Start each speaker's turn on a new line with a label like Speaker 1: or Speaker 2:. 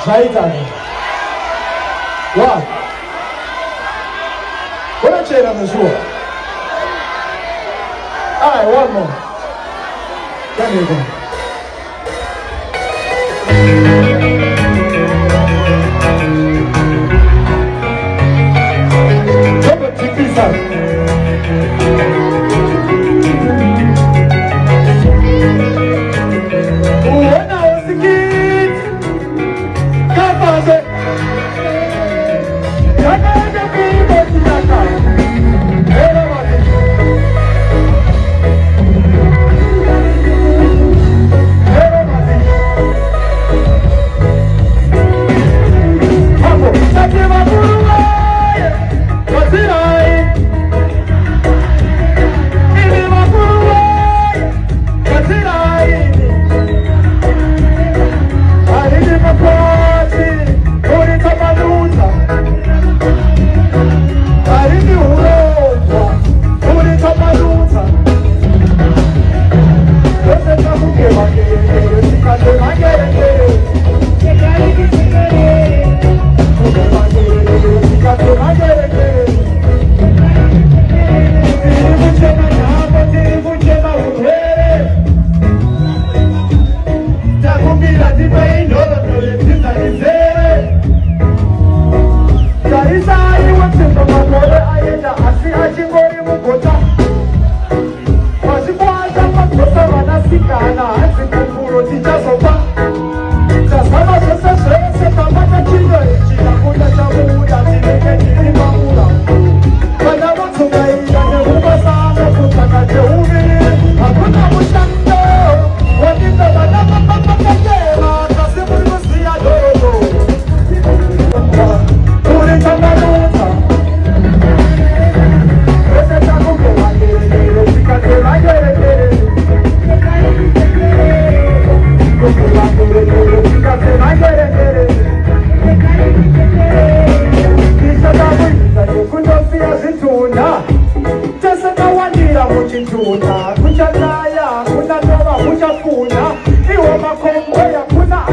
Speaker 1: Zaitani. What? What a chair on the show. Alright, one more. There you go. When I was a kid, Kapaze, Kakaja Pibo Tinaka, everybody. Hapo, Sakima Kuruma, Wasirai, Ilima Kuruma, Wasirai. Makosi, Kurita Maluta, Karini Uroja, Kurita Maluta. Ese tabuke magere, sikate magere, sikate magere. Tiribuche na nyama, tiribuche na uhere. Takumbira tipeino. Karisa iwatsendo makore ayenda asi achingori mugota. Wazikwaza makosa vanasikana asi kufuro tichazopa. Tasama sese sese kamata chino chinakuta chamuda tinenge tilimamura. Kana matsuga iyane ubasana kutaka jeuviri. Hakuna mushando wadinda vanama papapakema kasimuri musiya dorodo. Kuchanaya, kuna noma, kuchafuna, iwa makombo ya kuna